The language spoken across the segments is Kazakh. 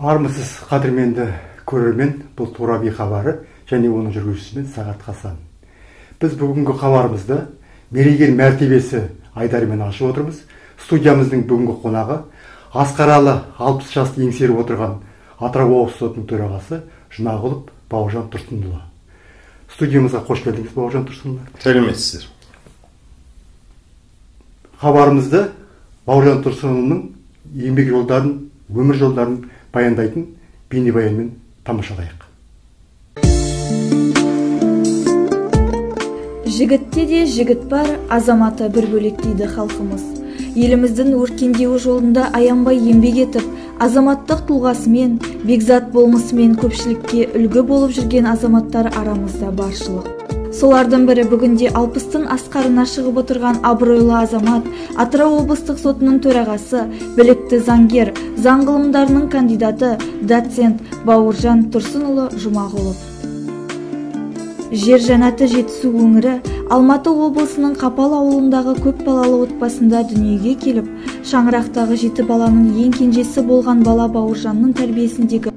Армысыз қадірменді көрермен, бұл Тура-Би хабары және оның жүргізушісі Сағат Хасан. Біз бүгінгі хабарымызды мерейген мәртебесі Айдарымен ашып отырмыз. Студиямыздың бүгінгі қонағы Асқаралы 60 жасты еңсеріп отырған Атырау облыстық сотының төрағасы Жұмағұлов Бауыржан Тұрсынұлы. Студиямызға қош келдіңіз, Бауыржан Тұрсынұлы. Сәлеметсіздер. Хабарымызды Бауыржан Тұрсынұлының еңбек жолдарын, өмір жолдарын баяндайтын бейнебаянмен тамашалайық. Жігітте де жігіт бар, азаматы бір бөлек дейді халқымыз. Еліміздің өркендеуі жолында аянбай еңбек етіп, азаматтық тұлғасымен, бекзат болмысымен көпшілікке үлгі болып жүрген азаматтар арамызда баршылық. Солардың бірі бүгінде 60-тың асқарына шығып отырған абыройлы азамат, Атырау облыстық сотының төрағасы, білікті заңгер, заң ғылымдарының кандидаты, доцент Бауыржан Тұрсынұлы Жұмағұлов. Жер жанаты Жетісу өңірі Алматы облысының Қапал ауылындағы көп балалы отбасында дүниеге келіп, шаңырақтағы 7 баланың ең кенжесі болған бала Бауыржанның тәрбиесіндегі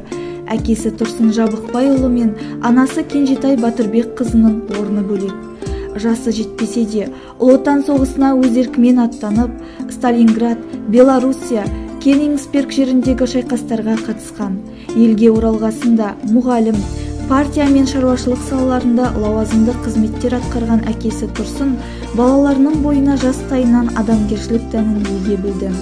әкесі Тұрсын Жабықбайұлы мен анасы Кенжетай Батырбек қызының орны бөлек. Жасы жетпесе де, Ұлы Отан соғысына өз еркімен аттанып, Сталинград, Белоруссия, Кенигсберг жеріндегі шайқастарға қатысқан. Елге оралғасында мұғалім, партия мен шаруашылық салаларында лауазымды қызметтер атқарған әкесі Тұрсын балаларының бойына жастайынан адамгершілік дәнін еге білді.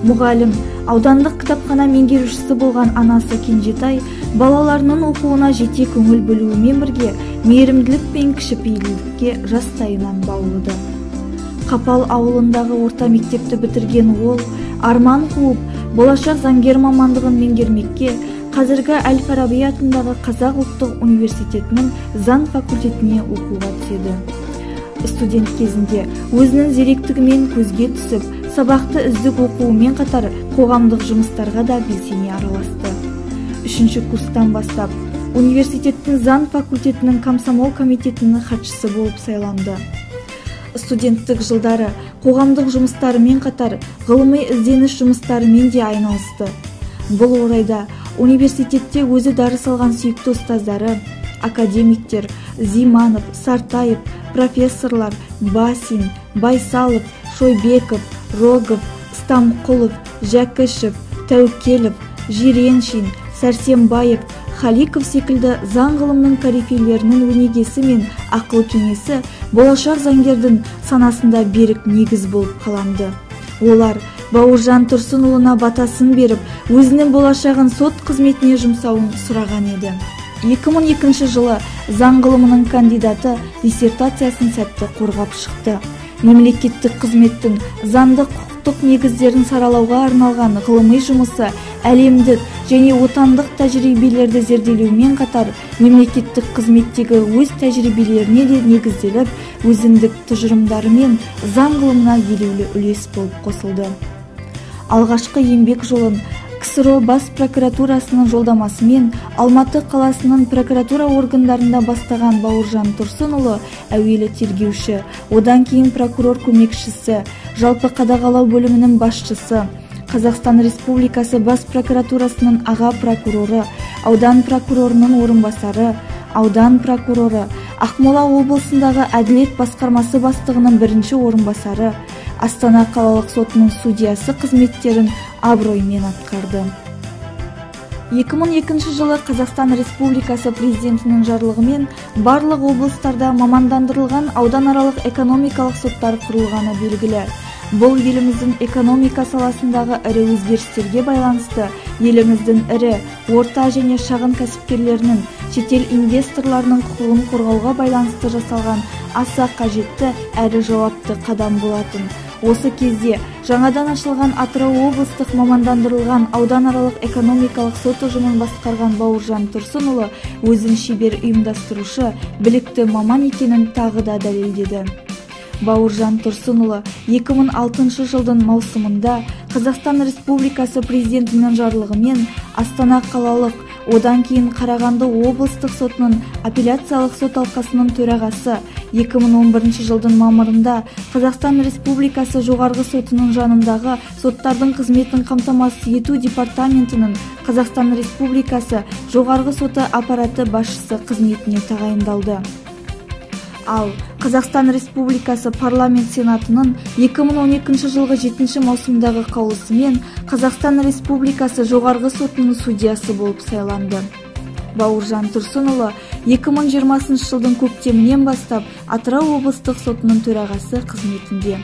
Мұғалім, аудандық кітапхана меңгерушісі болған анасы Кенжетай балаларының оқуына жете көңіл бөлуімен бірге мейірімділік пен кішіпейілдікке жастайынан баулыды. Қапал ауылындағы орта мектепті бітірген ол, арман қуып, болашақ заңгер мамандығын меңгермекке қазіргі Әл-Фараби атындағы Қазақ ұлттық университетінің заң факультетіне оқуға түседі. Студент кезінде өзінің зеректігімен көзге түсіп, сабақты үздік оқуымен қатар қоғамдық жұмыстарға да белсене араласты. 3-ші курстан бастап университеттің заң факультетінің комсомол комитетінің хатшысы болып сайланды. Студенттік жылдары қоғамдық жұмыстарымен қатар ғылыми ізденіс жұмыстарымен де айналысты. Бұл орайда университетте өзі дәріс алған сүйікті ұстаздары, академиктер Зиманов, Сартаев, профессорлар Басин, Байсалов, Шойбеков, Рогов, Стамқұлов, Жәкішев, Тәукелов, Жиреншин, Сәрсембаев, Халиков секілді заң ғылымның корифейлерінің өнегесі мен ақыл кеңесі болашақ заңгердің санасында берік негіз болып қаланды. Олар Бауыржан Тұрсынұлына батасын беріп, өзінің болашағын сот қызметіне жұмсауын сұраған еді. 2002 жылы заң ғылымының кандидаты диссертациясын сәтті қорғап шықты. Мемлекеттік қызметтің заңдық құқықтық негіздерін саралауға арналған ғылыми жұмысы әлемдік және отандық тәжірибелерді зерделеумен қатар мемлекеттік қызметтегі өз тәжірибелеріне де негізделіп, өзіндік тұжырымдарымен заң ғылымына елеулі үлес болып қосылды. Алғашқы еңбек жолын КСРО бас прокуратурасының жолдамасымен Алматы қаласының прокуратура органдарында бастаған Бауыржан Тұрсынұлы әуелі тергеуші, одан кейін прокурор көмекшісі, жалпы қадағалау бөлімінің басшысы, Қазақстан Республикасы бас прокуратурасының аға прокуроры, аудан прокурорының орынбасары, аудан прокуроры, Ақмола облысындағы әділет басқармасы бастығының бірінші орынбасары, Астана қалалық сотының судьясы қызметтерін абыроймен атқарды. 2002 жылы Қазақстан Республикасы президентінің жарлығымен барлық облыстарда мамандандырылған ауданаралық экономикалық соттар құрылғаны белгілі. Бұл еліміздің экономика саласындағы ірі өзгерістерге байланысты еліміздің ірі, орта және шағын кәсіпкерлерінің, шетел инвесторларының құқығын қорғауға байланысты жасалған аса қажетті әрі жауапты қадам болатын. Осы кезде жаңадан ашылған Атырау облыстық мамандандырылған ауданаралық экономикалық сот ұжымын басқарған Бауыржан Тұрсынұлы өзін шебер ұйымдастырушы, білікті маман екенін тағы да дәлелдеді. Бауыржан Тұрсынұлы 2006 жылдың маусымында Қазақстан Республикасы президентінің жарлығымен Астана қалалық, одан кейін Қарағанды облыстық сотының апелляциялық сот алқасының төрағасы, 2011 жылдың мамырында Қазақстан Республикасы жоғарғы сотының жанындағы соттардың қызметін қамтамасыз ету департаментінің Қазақстан Республикасы жоғарғы соты аппараты басшысы қызметіне тағайындалды. Ал Қазақстан Республикасы парламент сенатының 2012 жылғы 7 маусымдағы қаулысымен Қазақстан Республикасы жоғарғы сотының судьясы болып сайланды. Бауыржан Тұрсынұлы 2020 жылдың көктемінен бастап Атырау облыстық сотының төрағасы қызметінде.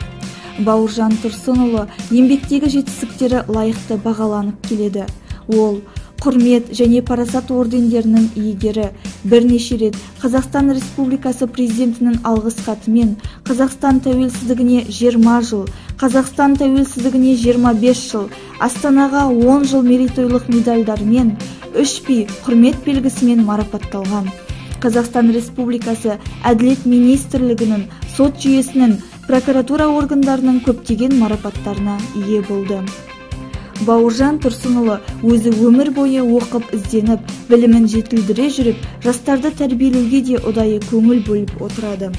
Бауыржан Тұрсынұлы еңбектегі жетістіктері лайықты бағаланып келеді. Ол құрмет және парасат ордендерінің иегері, бірнеше рет Қазақстан Республикасы президентінің алғыс хатымен Қазақстан тәуелсіздігіне 20 жыл, Қазақстан тәуелсіздігіне 25 жыл, Астанаға 10 жыл мерейтойлық медальдармен, 3 құрмет белгісімен марапатталған. Қазақстан Республикасы Әділет министрлігінің, сот жүйесінің, прокуратура органдарының көптеген марапаттарына ие болды. Бауыржан Тұрсынұлы өзі өмір бойы оқып, ізденіп, білімін жетілдіре жүріп, жастарды тәрбиелеуге де ұдайы көңіл бөліп отырады.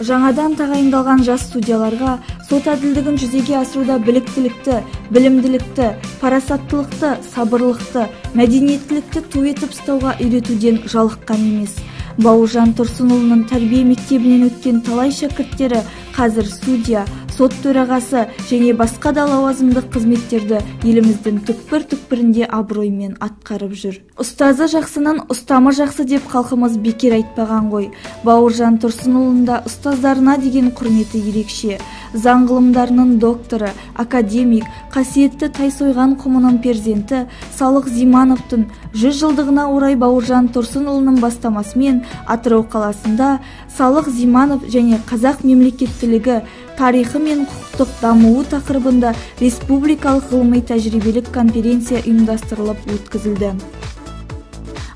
Жаңадан тағайындалған жас судьяларға сот әділдігін жүзеге асыруда біліктілікті, білімділікті, парасаттылықты, сабырлықты, мәдениеттілікті ту етіп ұстауға үйретуден жалыққан емес. Бауыржан Тұрсынұлының тәрбие мектебінен өткен талай шәкірттері қазір судья, сот төрағасы және басқа да лауазымдық қызметтерді еліміздің түкпір-түкпірінде абыроймен атқарып жүр. Ұстазы жақсының ұстамы жақсы деп халқымыз бекер айтпаған ғой. Бауыржан Тұрсынұлында ұстаздарына деген құрметі ерекше. Заң ғылымдарының докторы, академик, қасиетті Тайсойған құмының перзенті Салық Зимановтың 100 жылдығына орай Бауыржан Тұрсынұлының бастамасымен Атырау қаласында Салық Зиманов және қазақ мемлекеттілігі тарихы мен құқықтық дамуы тақырыбында республикалық ғылыми-тәжірибелік конференция ұйымдастырылып өткізілді.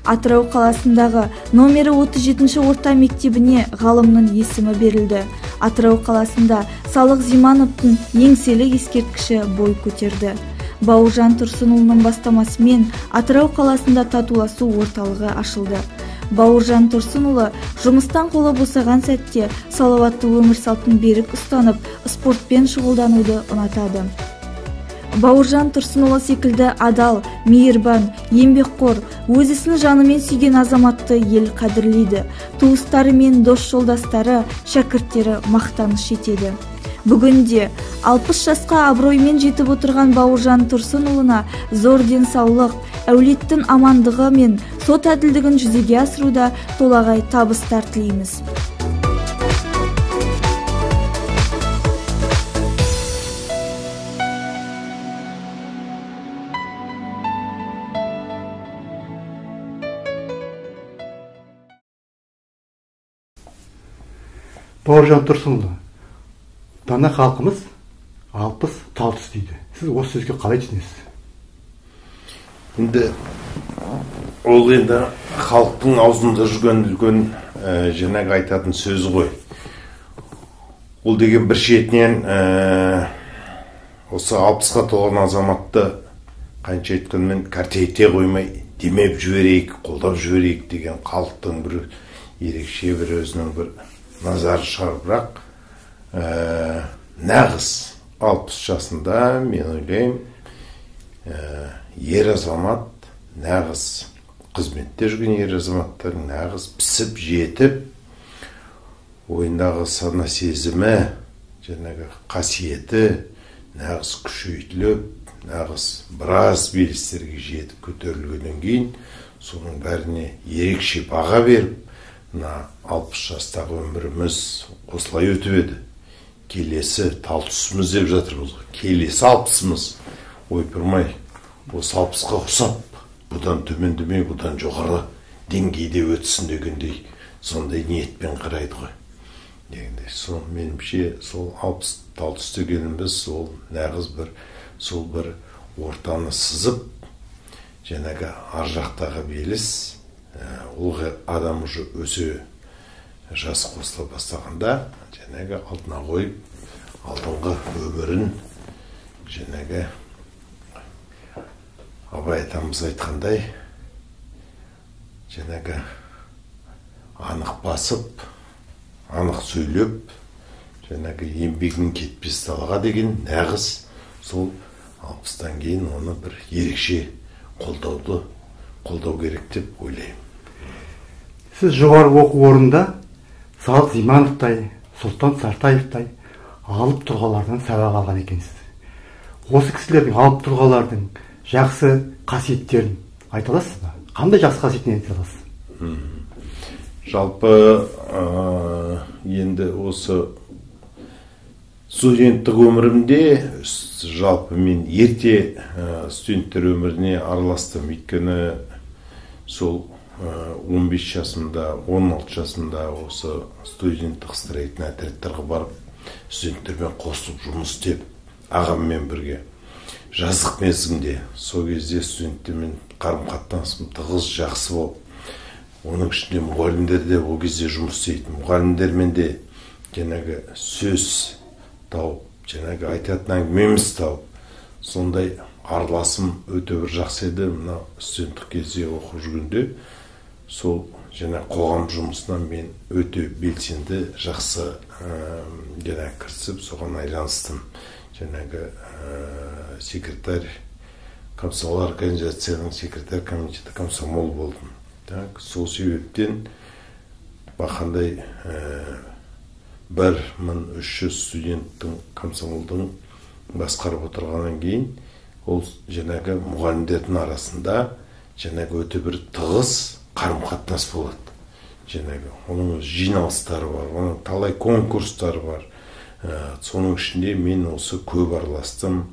Атырау қаласындағы номері 37 орта мектебіне ғалымның есімі берілді. Атырау қаласында Салық Зимановтың еңселі ескерткіші бой көтерді. Бауыржан Тұрсынұлының бастамасымен Атырау қаласында татуласу орталығы ашылды. Бауыржан Тұрсынұлы жұмыстан қолы босаған сәтте салауатты өмір салтын берік ұстанып, спортпен шұғылдануды ұнатады. Бауыржан Тұрсынұлы секілді адал, мейірбан, еңбекқор, өз ісін жанымен сүйген азаматты ел қадірлейді. Туыстары мен дос жолдастары, шәкірттері мақтаныш етеді. Бүгінде 60 жасқа абыроймен жетіп отырған Бауыржан Тұрсынұлына зор денсаулық, әулеттің амандығы мен сот әділдігін жүзеге асыруда толағай табыстар тілейміз. Бауыржан Тұрсынұлы, дана халқымыз 60 тал түс дейді. Сіз осы сөзге қалай түсінесіз? Енді ол енді халықтың аузында жүрген үлкен жаңағы айтатын сөз ғой. Ол деген бір шетінен осы 60-қа толған азаматты қанша айтқанмен картейте қоймай демеп жіберейік, қолдап жіберейік деген халықтың бір ерекше бір өзінің бір назары шығар. Бірақ нағыз 60 жасында мен ойлаймын ер азамат, нағыз қызметте жүрген ер азаматтар нағыз пісіп жетіп, ойындағы сана сезімі, жаңағы қасиеті нағыз күшейтіліп, нағыз біраз белестерге жетіп көтерілгеннен кейін, соның бәріне ерекше баға беріп, 60 жастағы өміріміз осылай өтіп еді. Келесі тал түсіміз деп жатыр бұл. Келесі 60-мыз ойпырмай, осы 60-қа ұқсап, бұдан төмендемей, бұдан жоғары деңгейде өтсін дегендей, сондай ниетпен қарайды ғой. Дегендей, сол менімше, сол 60 тал түс дегеніміз, сол нағыз бір ортаны сызып, жаңағы ар жақтағы белес, ол адам уже өсе жасы қосыла бастағанда, жаңағы алдына қойып, алдыңғы өмірін, жаңағы Абай атамыз айтқандай, жаңағы анық басып, анық сөйлеп, жаңағы еңбегінің кетпес далаға деген нағыз сол 60-тан кейін оны бір ерекше қолдау керек деп ойлаймын. Сіз жоғарғы оқу орнында Сағат Зимановтай, Сұлтан Сартаевтай алып тұлғалардан сабақ алған екенсіз. Осы кісілердің алып тұлғалардың жақсы қасиеттерін айта аласыз ба? Қандай жақсы қасиетін айта аласыз? Жалпы енді осы студенттік өмірімде жалпы мен ерте студенттер өміріне араластым. Өйткені сол 15 жасымда, 16 жасымда осы студенттік строительный отрядтарға барып, студенттермен қосылып жұмыс істеп, ағаммен бірге жаздық мерзімде сол кезде студенттермен қарым-қатынасым тығыз жақсы болып, оның ішінде мұғалімдер де ол кезде жұмыс істейтін. Мұғалімдермен де жаңағы сөз тауып, жаңағы айтатын әңгімеміз тауып, сондай араласым өте бір жақсы еді. Мына студенттік кезде оқып жүргенде сол жаңағы қоғам жұмысына мен өте белсенді жақсы жаңағы кірісіп, соған айланыстым. Жаңағы секретарь комсомол организацияның секретарь комитеті комсомол болдым. Сол себептен бақандай 1300 студенттің комсомолдың басқарып отырғаннан кейін, ол жаңағы мұғалімдердің арасында жаңағы өте бір тығыз қарым-қатынас болады. Жаңағы оның жиналыстары бар, оның талай конкурстары бар. Соның ішінде мен осы көп араластым.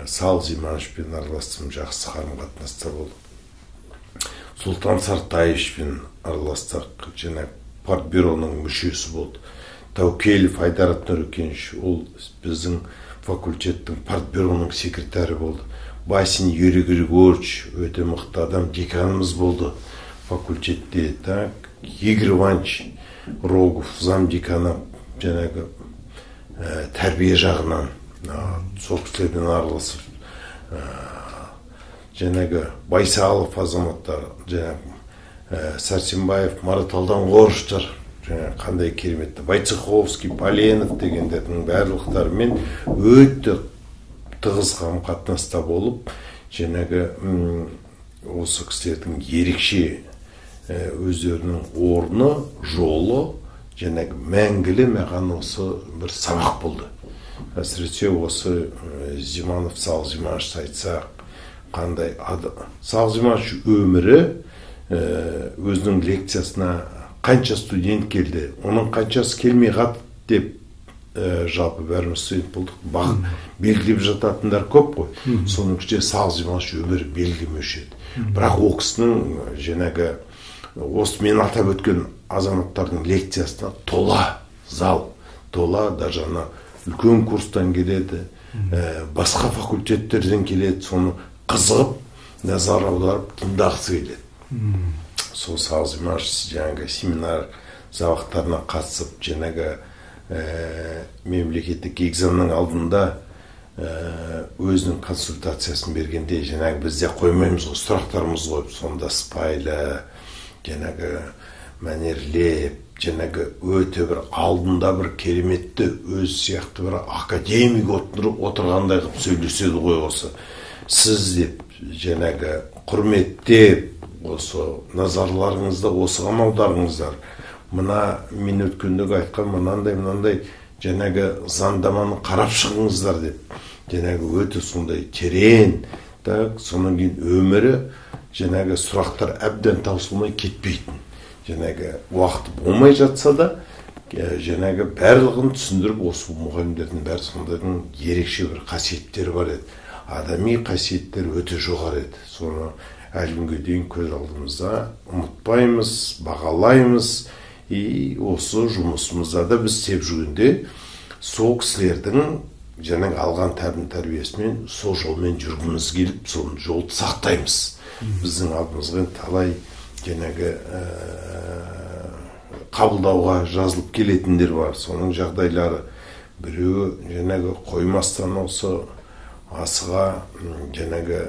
Сағат Зимановпен араластым, жақсы қарым-қатынаста болды. Сұлтан Сартаевпен араластық, жаңағы партбюроның мүшесі болды. Таукелев Айдарат Нұрекенович, ол біздің факультеттің партбюроның секретары болды. Басин Юрий Григорьевич, өте мықты адам, деканымыз болды факультетте. Игорь Иванович Рогов, замдеканы, жаңағы тәрбие жағынан сол кісілермен араласып, жаңағы Байсалов азаматтар, жаңағы Сәрсенбаев, Марат Алданғоровтар, қандай кереметті, Войцеховский, Поленов дегендердің барлықтарымен өте тығыз қарым-қатынаста болып, жаңағы осы кісілердің ерекше өздерінің орны, жолы, жаңағы мәңгілі маған осы бір сабақ болды. Әсіресе осы Зиманов, Сағат Зиманович айтсақ, қандай Сағат Зиманович өмірі өзінің лекциясына қанша студент келді, оның қаншасы келмей қат деп жалпы бәріміз студент болдық. Белгілеп жататындар көп қой. Соның ішінде Сағат Зиманович өмірі белгілемеуші еді. Бірақ ол кісінің жаңағы осы мен атап өткен азаматтардың лекциясына тола зал, тола, даже ана үлкен курстан келеді, басқа факультеттерден келеді, соны қызығып, назар аударып тыңдағысы келеді. Сол Сағат Зиманович жаңағы семинар сабақтарына қатысып, жаңағы мемлекеттік экзаменнің алдында өзінің консультациясын бергенде, жаңағы бізде қоймаймыз ғой, сұрақтарымыз қойып, сонда сыпайы, жаңағы мәнерлеп, жаңағы өте бір алдында бір кереметті өз сияқты бір академик отырғандай қылып сөйлеседі ғой. Осы сіз деп жаңағы құрметтеп, осы назарларыңызды осыған аударыңыздар. Мына мен өткендегі айтқан мынандай жаңағы заңдаманы қарап шығыңыздар деп, жаңағы өте сондай терең, соның кейін өмірі жаңағы сұрақтар әбден таусылмай кетпейтін. Жаңағы уақыт болмай жатса да, жаңағы барлығын түсіндіріп, осы мұғалімдердің бәрі сондайдың ерекше бір қасиеттері бар еді. Адами қасиеттер өте жоғары еді. Соны әлі күнге дейін көз алдымызда ұмытпаймыз, бағалаймыз. И осы жұмысымызда да біз істеп жүргенде сол кісілердің жаңағы алған тәрбиесімен сол жолмен жүргіміз келіп, сол жолды сақтаймыз. Біздің алдымызға талай жаңағы қабылдауға жазылып келетіндер бар. Соның жағдайлары біреуі жаңағы қоймастан осы асыға жаңағы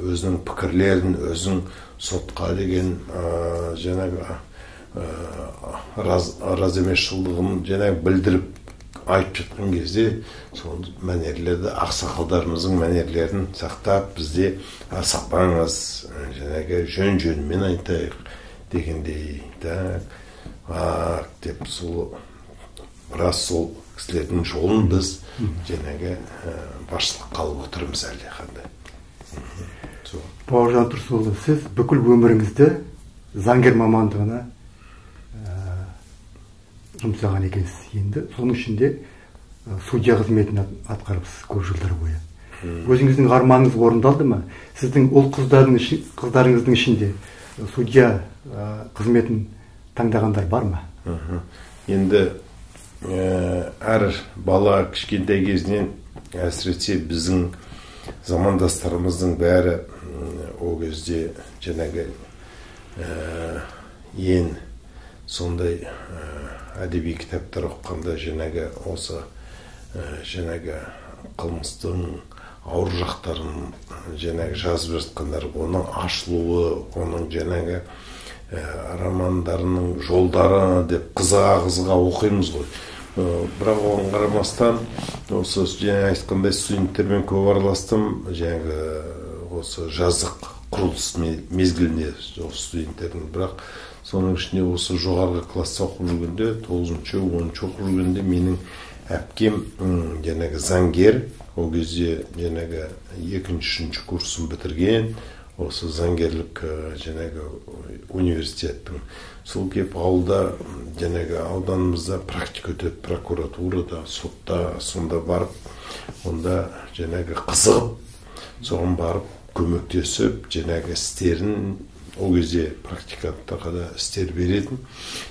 өзінің пікірлерін, өзінің сотқа деген жаңағы раз емесшілдігін жаңағы білдіріп айтып жатқан кезде сол мәнерлерді, ақсақалдарымыздың мәнерлерін сақтап, бізде асықпаңыз, жаңағы жөн-жөнмен айтайық дегендей, деп сол біраз сол кісілердің жолын біз жаңағы басшылыққа алып отырмыз әлде қандай. Бауыржан Тұрсынұлы, сіз бүкіл өміріңізді заңгер мамандығына жұмсаған екенсіз. Енді соның ішінде судья қызметін атқарыпсыз көп жылдар бойы. Өзіңіздің арманыңыз орындалды ма? Сіздің ұл қыздарыңыздың ішінде судья қызметін таңдағандар бар ма? Енді әр бала кішкентай кезінен, әсіресе біздің замандастарымыздың бәрі ол кезде жаңағы ең сондай әдеби кітаптар оқығанда жаңағы осы жаңағы қылмыстың ауыр жақтарын жаңағы жазып жатқандар, оның ашылуы, оның жаңағы романдарының жолдары деп қызыға оқимыз ғой. Бірақ оған қарамастан осы жаңа айтқандай студенттермен көп араластым. Жаңағы осы жазық құрылыс мезгілінде студенттердің, бірақ соның ішінде осы жоғарғы класста оқып жүргенде, 9-10 оқып жүргенде менің әпкем жаңағы заңгер, ол кезде жаңағы 2-3 курсын бітірген, осы заңгерлік жаңағы университеттің. Сол кеп ауылда жаңағы ауданымызда практика өтеді, прокуратурада, сотта, сонда барып, онда жаңағы қызығып, соған барып көмектесіп, жаңағы істерін, ол кезде практиканттарға да істер беретін,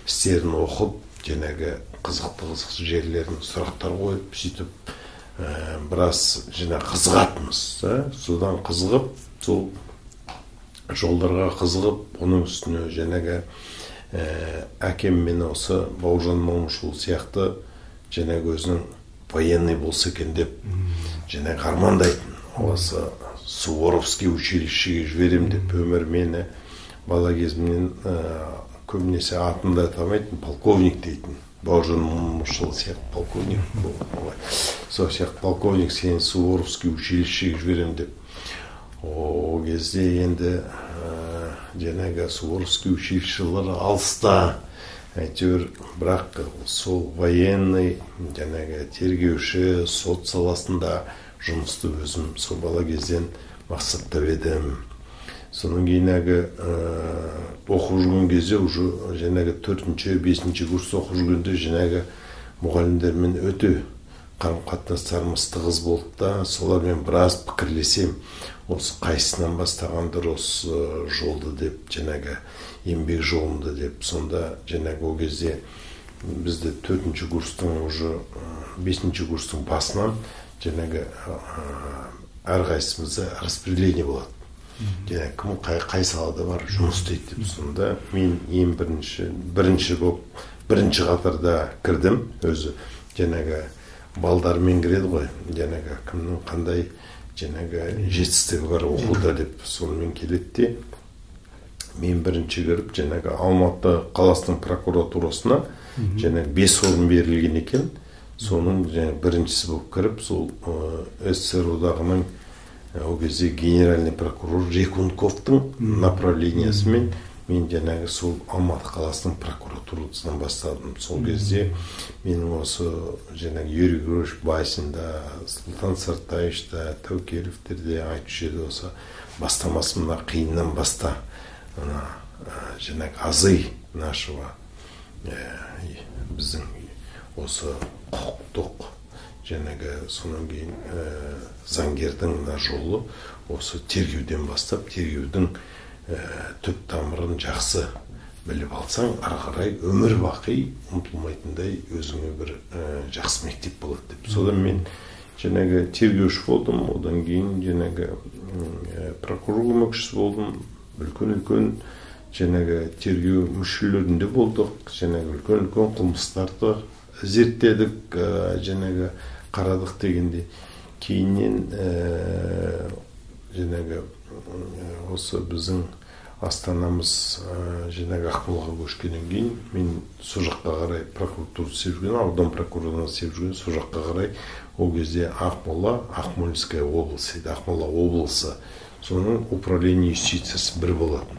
істерін оқып, жаңағы қызықты жерлерін сұрақтар қойып, сөйтіп біраз жаңағы қызығатымыз. Содан қызығып, сол жолдарға қызығып, оның үстіне жаңағы әкем мен осы Бауыржан Момышұлы сияқты жаңағы өзінің военный болса екен деп жаңағы армандайтын. Осы Суворовский училищеге жіберем деп өмір мені бала кезімнен көбінесе атында атамайтын, полковник дейтін. Бауыржан Момышұлы сияқты полковник болды. Сол сияқты полковник, сені Суворовский училищеге жіберем деп. Ол кезде енді жаңағы Суворовский училищелер алыста, әйтеуір, бірақ сол военный, жаңағы тергеуші, сот саласында жұмысты өзім сол бала кезден мақсаттап едім. Соның кейінгі оқып жүрген кезде, уже жаңағы 4-5 курс оқып жүргенде жаңағы мұғалімдермен өте қарым-қатынастарымыз тығыз болды да, солармен біраз пікірлесем, осы қайсынан бастағандар осы жолды деп, жаңағы еңбек жолында деп. Сонда жаңағы ол кезде бізде 4 курстың уже 5 курстың басынан жаңағы әрқайсымызда распределение болады. Жаңағы кім қай салада бар жұмыс істейді деп. Сонда мен ең бірінші болып бірінші қатарда кірдім. Өзі жаңағы балдармен кіреді ғой, жаңағы кімнің қандай жаңағы жетістігі бар оқуда деп, сонымен келеді. Мен бірінші кіріп, жаңағы Алматы қаласының прокуратурасына жаңағы 5 орын берілген екен. Соның біріншісі болып кіріп, сол СССР одағының ол кезде генеральный прокурор Рекунковтың направлениясымен мен жаңағы сол Алматы қаласының прокуратурасынан бастадым. Сол кезде менің осы жаңағы Юрий Григорьевич Басин да, Сұлтан Сартаевич та, Тәукелевтер де айтушы еді, осы бастамасын мына қиыннан баста, жаңағы азый нашего біздің осы құқықтық жаңағы соның кейін заңгердің жолы осы тергеуден бастап, тергеудің түп тамырын жақсы біліп алсаң, ары қарай өмір бақи ұмытылмайтындай өзіңе бір жақсы мектеп болады деп. Содан мен жаңағы тергеуші болдым, одан кейін жаңағы прокурор көмекшісі болдым, үлкен жаңағы тергеу мүшелерінде болдық, жаңағы үлкен қылмыстарды зерттедік, жаңағы қарадық дегенде. Кейіннен жаңағы осы біздің астанамыз жаңағы Ақмолаға көшкеннен кейін мен сол жаққа қарай прокуратурада істеп жүрген, аудан прокурорына істеп жүрген, сол жаққа қарай ол кезде Ақмола, Ақмолинская облысы еді, Ақмола облысы, соның управление юстициясы бір болатын.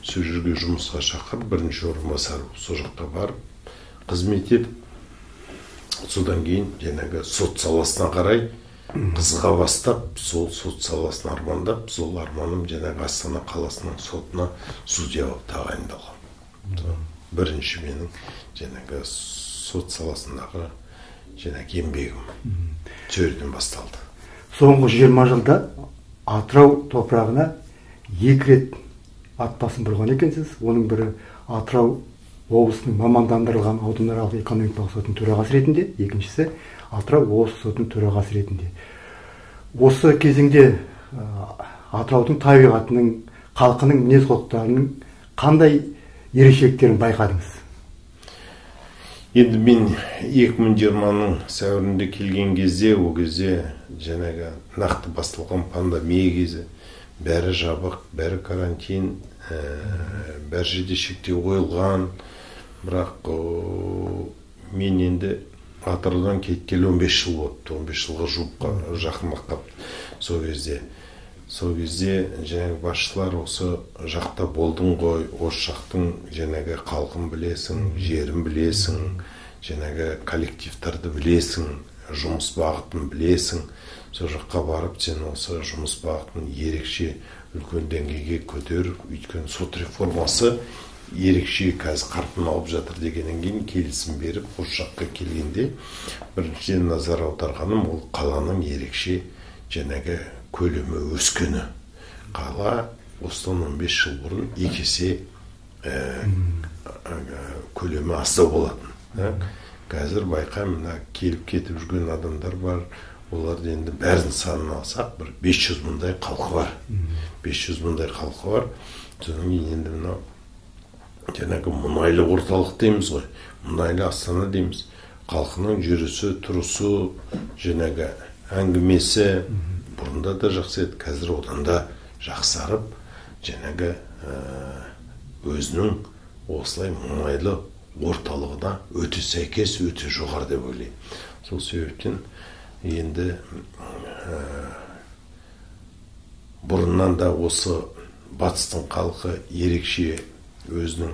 Сол жерге жұмысқа шақырып, бірінші орынбасар сол жаққа барып қызмет етіп, содан кейін жаңағы сот саласына қарай қызыға бастап, сол сот саласын армандап, сол арманым жаңағы Астана қаласының сотына судья болып тағайындалған. Бірінші менің жаңағы сот саласындағы жаңағы еңбегім сөйден басталды. Соңғы 20 жылда Атырау топырағына 2 рет ат басын бұрған екенсіз. Оның бірі Атырау облысының мамандандырылған ауданаралық экономикалық сотының төрағасы ретінде, екіншісі Атырау облыстық сотының төрағасы ретінде. Осы кезеңде Атыраудың табиғатының, халқының мінез-құлықтарының қандай ерекшеліктерін байқадыңыз? Енді мен 2020-ның сәуірінде келген кезде, ол кезде жаңағы нақты басталған пандемия кезі, бәрі жабық, бәрі карантин, бәр жерде шектеу қойылған. Бірақ мен енді Атыраудан кеткелі 15 жыл болыпты, 15 жылға жуыққа жақындап қапты. Сол кезде жаңағы басшылар осы жақта болдың ғой, осы жақтың жаңағы халқын білесің, жерін білесің, жаңағы коллективтарды білесің, жұмыс бағытын білесің. Сол жаққа барып, сен осы жұмыс бағытын ерекше үлкен деңгейге көтеріп, өйткені сот реформасы ерекше қазір қарқын алып жатыр дегеннен кейін келісім беріп, осы жаққа келгенде біріншіден назар аударғаным ол қаланың ерекше жаңағы көлемі өскені. Қала осыдан 15 жыл бұрын 2 есе көлемі аздау болатын. Қазір байқаймын, келіп кетіп жүрген адамдар бар. Оларды енді бәрін санын алсақ, бір 500 мыңдай халқы бар. 500 мыңдай халқы бар. Содан кейін енді мынау жаңағы мұнайлы орталық дейміз ғой, мұнайлы Астана дейміз. Халқының жүрісі, тұрысы, жаңағы әңгімесі бұрында да жақсы еді, қазір одан да жақсарып, жаңағы өзінің осылай мұнайлы орталығына өте сәйкес, өте жоғары деп ойлаймын. Сол себептен енді бұрыннан да осы батыстың халқы ерекше өзінің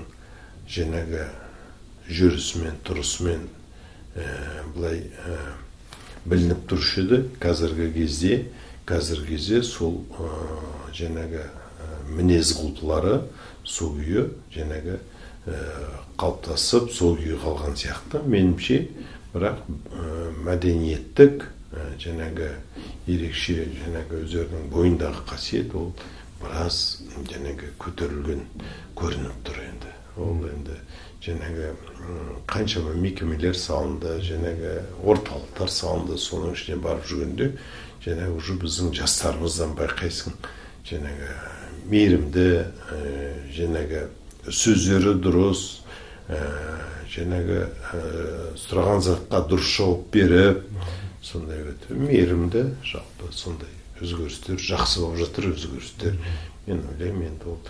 жаңағы жүрісімен, тұрысымен бұлай білініп тұрушы еді. Қазіргі кезде сол жаңағы мінез құлқылары сол күйі жаңағы қалыптасып, сол күйі қалған сияқты. Меніңше, бірақ мәдениеттік жаңағы ерекше жаңағы өздерінің бойындағы қасиет ол біраз жаңағы көтерілген көрініп тұр енді. Ол енді жаңағы қаншама мекемелер салынды, жаңағы орталықтар салынды, соның ішіне барып жүргенде жаңағы уже біздің жастарымыздан байқайсың, жаңағы мейірімді, жаңағы сөздері дұрыс, жаңағы сұраған затқа дұрыс жауап беріп, сондай өте мейірімді, жалпы сондай өзгерістер жақсы болып жатыр, өзгерістер. Мен ойлаймын, енді ол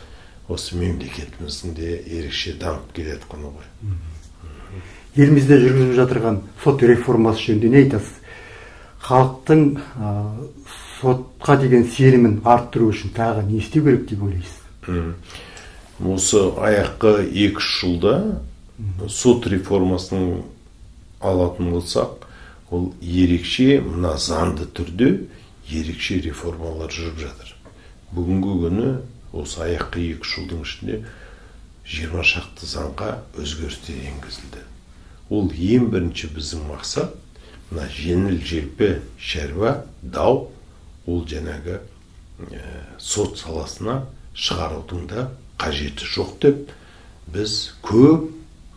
осы мемлекетіміздің де ерекше дамып келетіні ғой. Елімізде жүргізіліп жатырған сот реформасы жөнінде не айтасыз? Халықтың сотқа деген сенімін арттыру үшін тағы не істеу керек деп ойлайсыз? Осы аяққа 2 жылда сот реформасының алатын болсақ, ол ерекше, мына заңды түрде ерекше реформалар жүріп жатыр. Бүгінгі күні осы аяққа 2 жылдың ішінде 20 шақты заңға өзгерістер енгізілді. Ол ең бірінші біздің мақсат, мына жеңіл желпі шаруа дау, ол жаңағы сот саласына шығарудың да қажеті жоқ деп, біз көп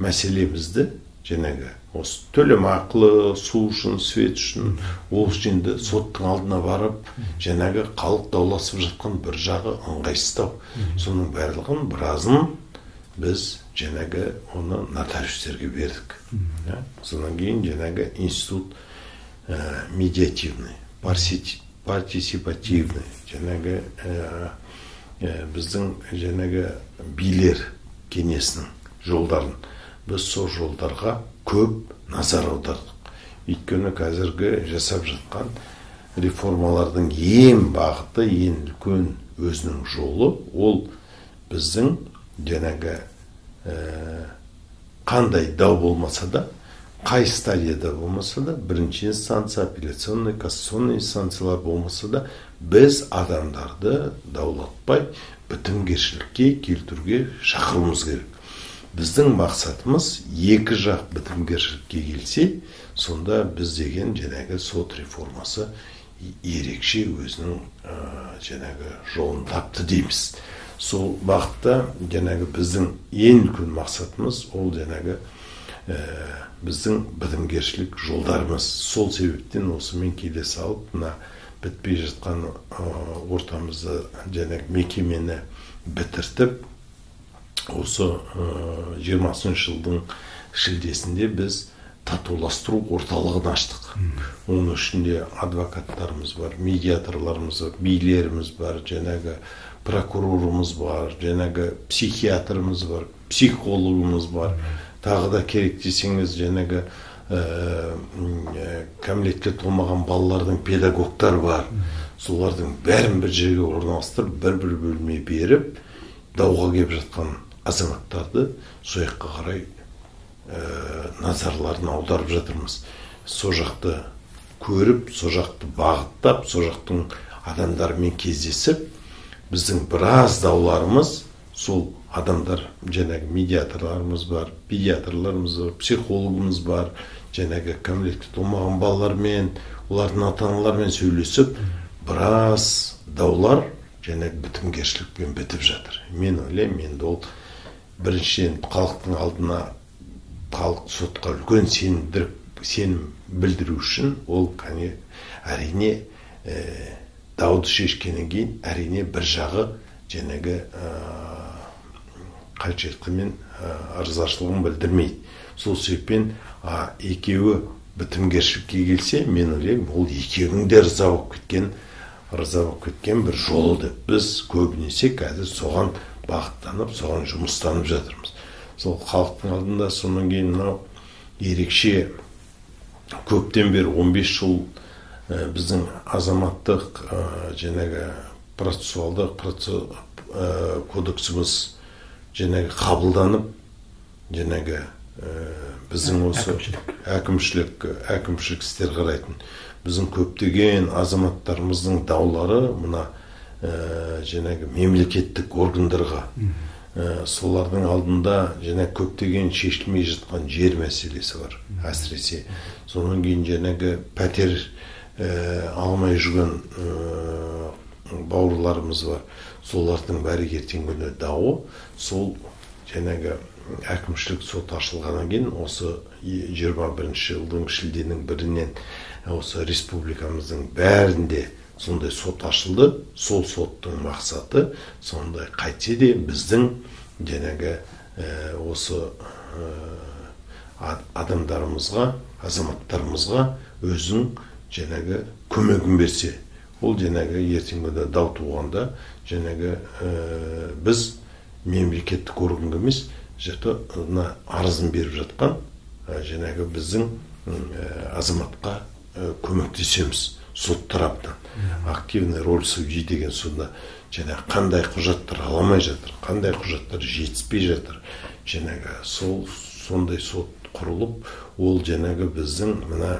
мәселемізді жаңағы осы төлем ақылы, су үшін, свет үшін, ол үшін де соттың алдына барып, жаңағы халық дауласып жатқан бір жағы ыңғайсыздау. Соның барлығын біразын біз жаңағы оны нотариустерге бердік. Содан кейін жаңағы институт медиативный, партисипативный, жаңағы біздің жәнегі билер кеңесінің жолдарын біз сол жолдарға көп назар аудардық. Өйткені қазіргі жасап жатқан реформалардың ең бағыты, ең үлкен өзінің жолы, ол біздің жәнегі қандай дау болмаса да, қай стадияда болмаса да, бірінші инстанция, апелляционный, кассационный инстанциялар болмаса да, біз адамдарды даулатпай бітімгершілікке келтіруге шақыруымыз керек. Біздің мақсатымыз екі жақ бітімгершілікке келсе, сонда біз деген жәнегі сот реформасы ерекше өзінің жәнегі жолын тапты дейміз. Сол бағытта жәнегі біздің ең үлкен мақсатымыз ол жәнегі біздің бітімгершілік жолдарымыз. Сол себептен осымен келе салып, мына бітпей жатқан ортамызда жәнегі мекемені бітіртіп, осы 20 жылдың шілдесінде біз татуластыру орталығын аштық. Оның ішінде адвокаттарымыз бар, медиаторларымыз бар, билеріміз бар, жәнегі прокурорымыз бар, жәнегі психиатрымыз бар, психологымыз бар. Тағы да керек десеңіз, жәнегі кәмелетке толмаған балалардың педагогтар бар. Солардың бәрін бір жерге орналастырып, бір бөлме беріп, дауға келіп жатқан азаматтарды сол жаққа қарай назарларын аударып жатырмыз. Сол жақты көріп, сол жақты бағыттап, сол жақтың адамдарымен кездесіп, біздің біраз дауларымыз, сол адамдар, жәнегі медиаторларымыз бар, педиаторларымыз бар, психологымыз бар, жәнегі кәмелетке толмаған балалармен, олардың ата-аналарымен сөйлесіп, біраз даулар жәнегі бітімгершілікпен бітіп жатыр. Мен ойлаймын, енді ол біріншіден халықтың алдына, халық сотқа үлкен сенім білдіру үшін, ол әрине дауды шешкеннен кейін, әрине бір жағы жәнегі қайшылығымен ырзашылығын білдірмейді. Сол себептен екеуі бітімгершілікке келсе, мен ойлаймын, ол екеуінің де ырза болып кеткен бір жолы деп. Біз көбінесе қазір соған бағыттанып, соған жұмыстанып жатырмыз. Сол халықтың алдында сонан кейін мынау ерекше көптен бері 15 жыл біздің азаматтық жәнегі процессуалдық кодексіміз жәнегі қабылданып, жәнегі біздің осы әкімшілік істер қарайтын біздің көптеген азаматтарымыздың даулары мына жәнегі мемлекеттік органдарға, солардың алдында жәнегі көптеген шешілмей жатқан жер мәселесі бар, әсіресе. Сонан кейін жәнегі пәтер алмай жүрген бауырларымыз бар. Солардың бәрі ертеңгі күні дауы. Сол жәнегі әкімшілік сот ашылғаннан кейін осы 21 жылдың шілденің 1-нен осы республикамыздың бәрінде сондай сот ашылды. Сол соттың мақсаты сондай қайтсе де біздің жәнегі осы адамдарымызға, азаматтарымызға өзің жәнегі көмегін берсе, ол жәнегі ертеңгі дау туғанда жәнегі біз мемлекеттік органға емес, арызын беріп жатқан жәнегі біздің азаматқа көмектесеміз сот тараптан. Активный роль судьи деген сонда жәнегі қандай құжаттар аламай жатыр, қандай құжаттар жетіспей жатыр. Жәнегі сондай сот құрылып, ол жәнегі біздің мына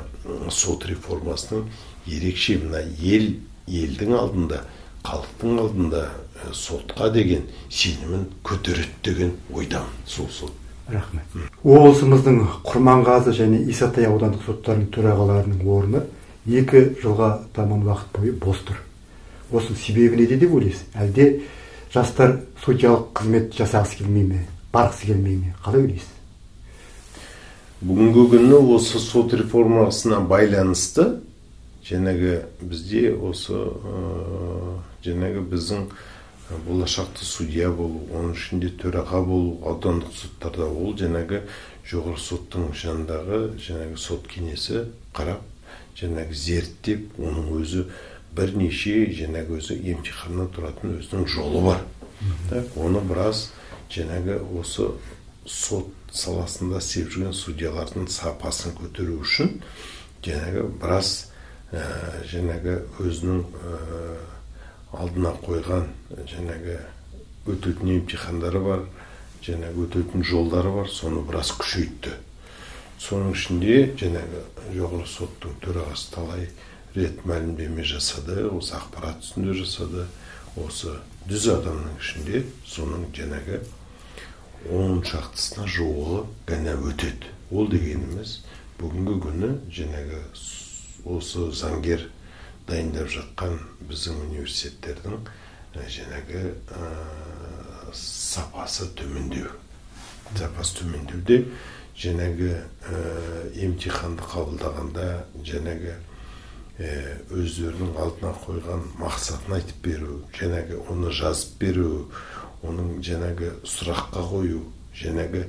сот реформасының ерекше мына елдің алдында, халықтың алдында сотқа деген сенімін көтереді деген ойдамын. Сол сот. Рахмет. Облысымыздың Құрманғазы және Исатай аудандық соттарының төрағаларының орны 2 жылға таман уақыт бойы бос тұр. Осы себебі неде деп ойлайсыз? Әлде жастар судьялық қызмет жасағысы келмей ме, барғысы келмей ме? Қалай ойлайсыз? Бүгінгі күні осы сот реформасына байланысты жәнегі бізде осы жәнегі біздің болашақты судья болу, оның ішінде төраға болу, аудандық соттарда ол жәнегі жоғары соттың жанындағы жәнегі сот кеңесі қарап, жәнегі зерттеп, оның өзі бірнеше жәнегі өзі емтиханнан тұратын өзінің жолы бар. Оны біраз жаңағы осы сот саласында істеп жүрген судьялардың сапасын көтеру үшін жаңағы біраз жаңағы өзінің алдына қойған жаңағы өтетін емтихандары бар, жаңағы өтетін жолдары бар, соны біраз күшейтті. Соның ішінде жаңағы жоғары соттың төрағасы талай рет мәлімдеме жасады, осы ақпарат үстінде жасады. Осы 100 адамның ішінде соның жаңағы 10 шақтысына жуығы ғана өтеді. Ол дегеніміз бүгінгі күні жаңағы осы заңгер дайындап жатқан біздің университеттердің жаңағы сапасы төмендеу. Сапасы төмендеуде жаңағы емтиханды қабылдағанда жаңағы өздерінің алдына қойған мақсатын айтып беру, жаңағы оны жазып беру, оның жаңағы сұраққа қою, жаңағы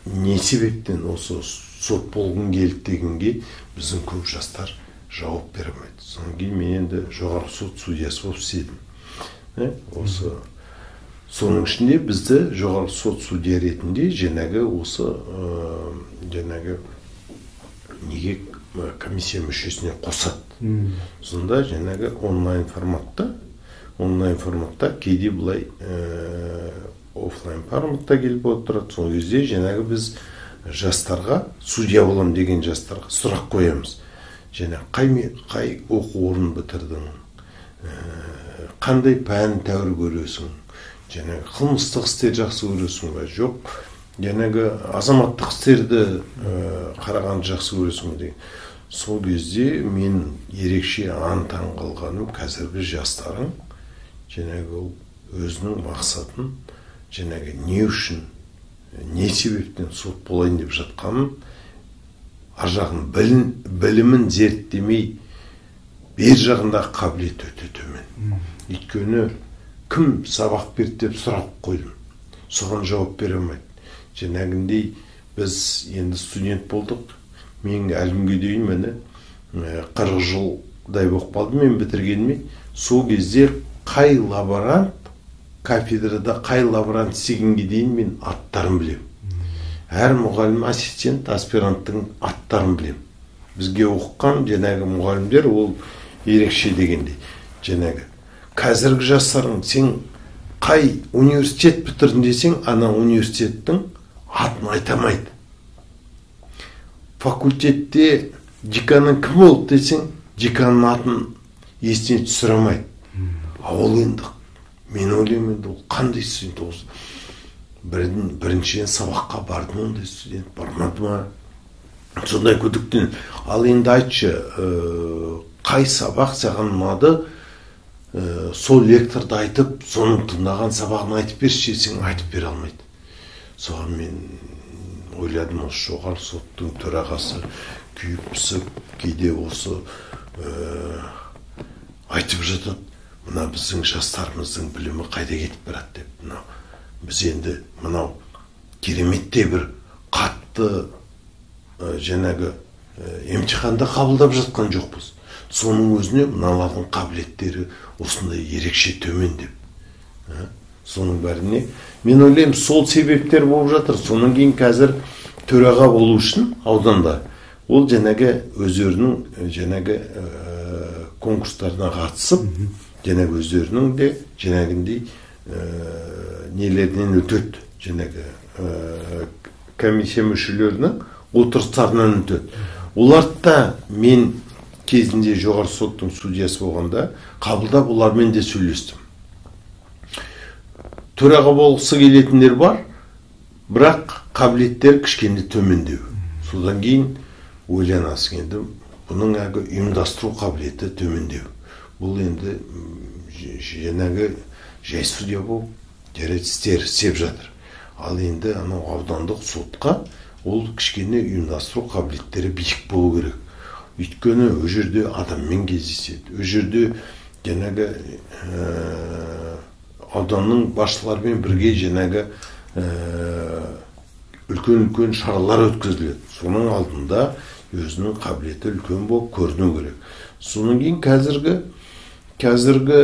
не себептен осы сот болғың келді дегенге біздің көп жастар жауап бере алмайды. Содан кейін мен енді жоғары сот судьясы болып істедім. Осы соның ішінде бізді жоғары сот судья ретінде жаңағы осы жаңағы неге комиссия мүшесіне қосады. Сонда жаңағы онлайн форматта кейде бұлай офлайн форматта келіп отырады. Сол кезде жаңағы біз жастарға, судья болам деген жастарға сұрақ қоямыз. Жаңағы қай оқу орнын бітірдің, қандай пән тәуір көресің, жаңағы қылмыстық істер жақсы көресің бе, жоқ, жаңағы азаматтық істерді қарағанды жақсы көресің бе деген. Сол кезде мен ерекше аң-таң қалғаным қазіргі жастардың жаңағы өзінің мақсатын жаңағы не үшін, не себептен сот болайын деп жатқанын, ар жағын білімін зерттемей, бер жағындағы қабілет өте төмен. Өйткені кім сабақ берді деп сұрақ қойдым, соған жауап бере алмайды. Жаңағындай біз енді студент болдық. Мен әлімге дейін мені 40 жылдай болып қалды мен бітіргеніме. Сол кезде қай лаборант, кафедрада қай лаборант істегенге дейін мен аттарын білем. Әр мұғалім, ассистент, аспиранттың аттарын білем. Бізге оқыған жаңағы мұғалімдер ол ерекше дегендей. Жаңағы қазіргі жастардың сен қай университет бітірдің десең, ана университеттің атын айтамайды. Факультетте деканның кім болды десең, деканның атын есіне түсіремайды. Ол енді мен ойлаймын, ол қандай студент осы? Біріншіден сабаққа барды ма ондай студент, бармады ма? Сондай күдіктен. Ал енді айтшы, қай сабақ саған ұнады? Сол лекторды айтып, соның тыңдаған сабағын айтып берші десең, айтып бере алмайды. Соған мен ойладым, осы жоғары соттың төрағасы күйіп-пісіп, кейде осы айтып жатады, мына біздің жастарымыздың білімі қайда кетіп барады деп. Біз енді мынау кереметтей бір қатты жаңағы емтиханды қабылдап жатқан жоқпыз. Соның өзіне мыналардың қабілеттері осындай ерекше төмен деп. Соның бәріне мен ойлаймын, сол себептер болып жатыр. Соның кейін қазір төраға болу үшін ауданда ол жаңағы өздерінің жаңағы конкурстарына қатысып, жаңағы өздерінің де жаңағындай нелерінен өтеді. Жаңағы комиссия мүшелерінің отырыстарынан өтеді. Оларда мен кезінде жоғары соттың судьясы болғанда қабылдап олармен де сөйлестім. Төраға болғысы келетіндер бар, бірақ қабілеттер кішкене төмендеу. Содан кейін ойланасың, енді бұның әгі ұйымдастыру қабілеті төмендеу. Бұл енді жаңағы жай судья болып, жарайды істер істеп жатыр. Ал енді анау аудандық сотқа ол кішкене ұйымдастыру қабілеттері биік болу керек. Өйткені ол жерде адаммен кездеседі. Ол жерде жаңағы ауданның басшыларымен бірге жаңағы үлкен шаралар өткізіледі. Соның алдында өзінің қабілеті үлкен болып көріну керек. Соның кейін қазіргі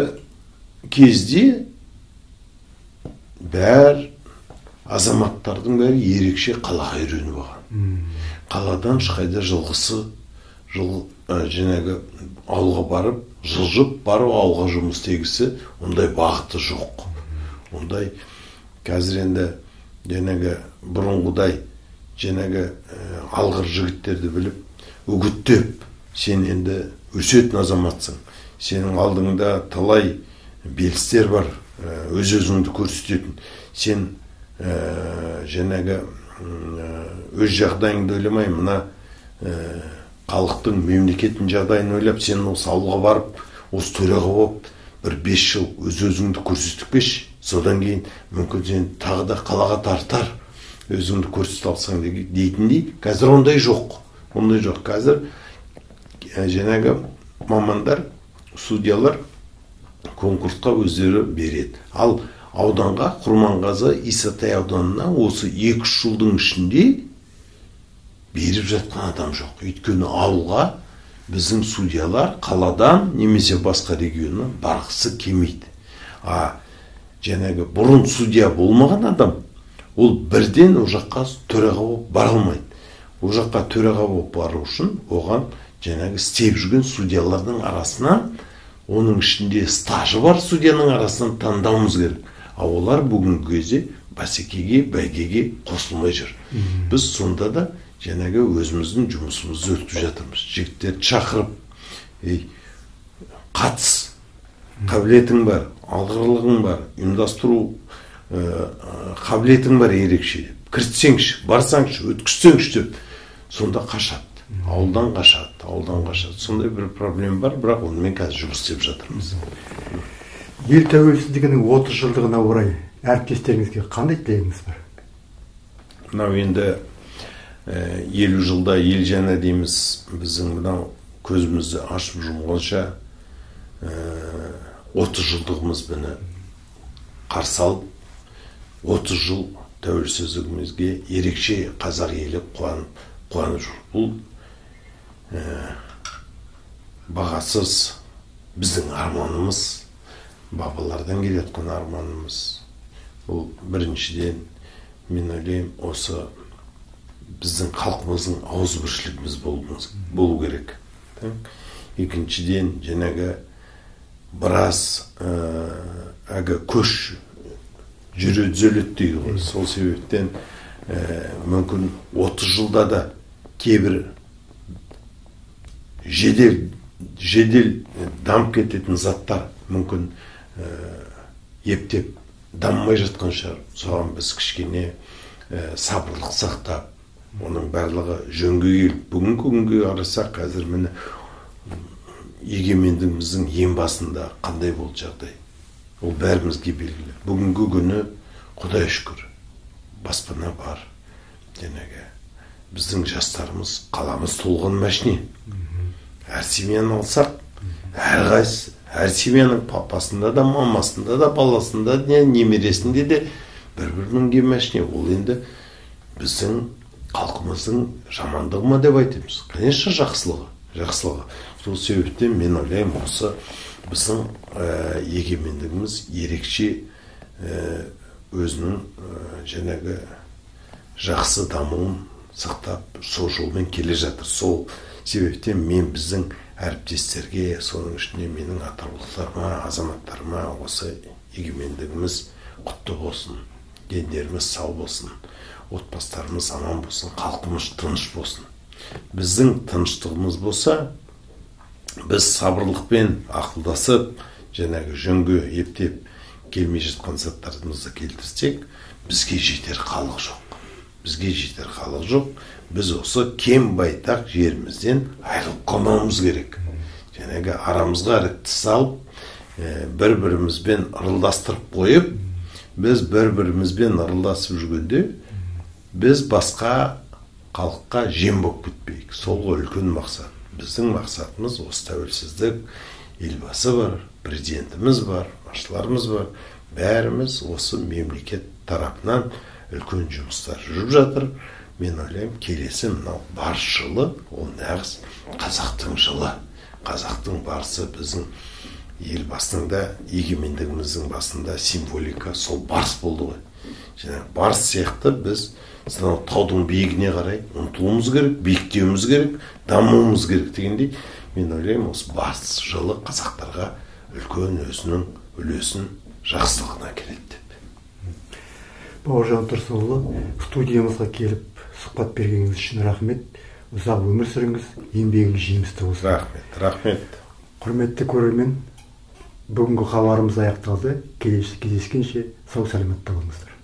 кезде азаматтардың бәрі ерекше қалаға үйреніп алған. Қаладан ешқайда жаңағы ауылға барып, жылжып барып ауылға жұмыс істегісі ондай бағыты жоқ. Ондай қазір енді жаңағы бұрынғыдай жаңағы алғыр жігіттерді біліп, үгіттеп, сен енді өсетін азаматсың. Сенің алдыңда талай белістер бар, өз-өзіңді көрсететін. Сен жаңағы өз жағдайыңды ойламай, мына халықтың, мемлекеттің жағдайын ойлап, сен осы ауылға барып, осы төраға болып, бір 5 жыл өз-өзіңді көрсетіп кеш, содан кейін мүмкін сен тағы да қалаға тартар, өзіңді көрсете алсаң дейтіндей. Қазір ондай жоқ. Қазір жаңағы мамандар, судьялар конкурсқа өздері береді. Ал ауданға, Құрманғазы, Исатай ауданына осы 2 жылдың ішінде беріп жатқан адам жоқ. Өйткені ауылға біздің судьялар қаладан немесе басқа регионнан барғысы келмейді. Жаңағы бұрын судья болмаған адам, ол бірден о жаққа төраға болып бара алмайды. О жаққа төраға болып бару үшін оған жаңағы істеп жүрген судьялардың арасынан, оның ішінде стажы бар судьяның арасынан таңдауымыз керек. Олар бүгінгі кезде бәсекеге, бәйгеге қосылмай жүр. Біз сонда да жаңағы өзіміздің жұмысымызды өткізіп жатырмыз. Жігіттерді шақырып, қатыс, қабілетің бар, алғырлығың бар, ұйымдастыру қабілетің бар ерекше. Кіртсеңші, барсаңшы, өткізсеңші деп, сонда қашады. Ауылдан қашады. Сондай бір проблем бар, бірақ онымен қазір жұмыс істеп жатырмыз. Ел тәуелсіздігінің 30 жылдығына орай әріптестеріңізге қандай тілегіңіз бар? Мынау енді 50 жылда ел жаңа дейміз. Біздің мынау көзімізді ашып жұмғанша 30 жылдығымыз бұны қарсы алып, 30 жыл тәуелсіздігімізге ерекше қазақ елі қуанып жүр. Бұл бағасыз біздің арманымыз, бабалардан келеткен арманымыз. Бұл біріншіден, мен ойлаймын, осы біздің халқымыздың ауызбіршілігіміз болу керек. Екіншіден, жаңағы біраз көш жүреді зөлет дейді ғой. Сол себептен мүмкін 30 жылда да кейбір жедел дамып кететін заттар мүмкін ептеп дамымай жатқан шығар. Соған біз кішкене сабырлық сақтап, оның барлығы жөнге келіп, бүгінгі күнге қарасақ, қазір міне егемендігіміздің ең басында қандай болды жағдай. Ол бәрімізге белгілі. Бүгінгі күні Құдай шүкір баспана бар. Жаңағы біздің жастарымыз, қаламыз толған мәшіне. Әр семьяны алсақ, әр семьяның папасында да, мамасында да, баласында да, немересінде де бір мінген мәшіне. Ол енді біздің халқымыздың жамандығы ма деп айтамыз. Конечно, жақсылығы. Сол себептен мен ойлаймын, осы біздің егемендігіміз ерекше өзінің жаңағы жақсы дамуын сақтап, сол жолмен келе жатыр. Сол себептен мен біздің әріптестерге, соның ішінде менің атаулықтарыма, азаматтарыма осы егемендігіміз құтты болсын, дендеріміз сау болсын, отбасыларымыз аман болсын, халқымыз тыныш болсын. Біздің тыныштығымыз болса, біз сабырлықпен ақылдасып, жаңағы жөнге ептеп келмей жатқан заттарымызды келтірсек, бізге жетер халық жоқ. Біз осы кем байтақ жерімізден айырылып қалмауымыз керек. Жаңағы арамызға іріткі салып, бір-бірімізбен ырылдастырып қойып, біз бір-бірімізбен ырылдасып жүргенде, біз басқа халыққа жем болып кетпейік. Сол үлкен мақсат. Біздің мақсатымыз осы тәуелсіздік, елбасы бар, президентіміз бар, басшыларымыз бар. Бәріміз осы мемлекет тарапынан үлкен жұмыстар жүріп жатыр. Мен ойлаймын, келесі мынау барыс жылы, ол нағыз қазақтың жылы. Қазақтың барысы біздің елбасының да егемендігіміздің басында символика сол барс болды ғой. Жаңағы барс сияқты біз сонау таудың биігіне қарай ұмтылуымыз керек, биіктеуіміз керек, дамуымыз керек дегендей, мен ойлаймын осы барс жылы қазақтарға үлкен өзінің үлесін жақсылығына келеді деп. Бауыржан Тұрсынұлы, студиямызға келіп сұхбат бергеніңіз үшін рахмет. Ұзақ өмір сүріңіз, еңбегіңіз жемісті болсын. Рахмет. Құрметті көрермен, бүгінгі хабарымыз аяқталды. Келесі кездескенше сау саламатта болыңыздар.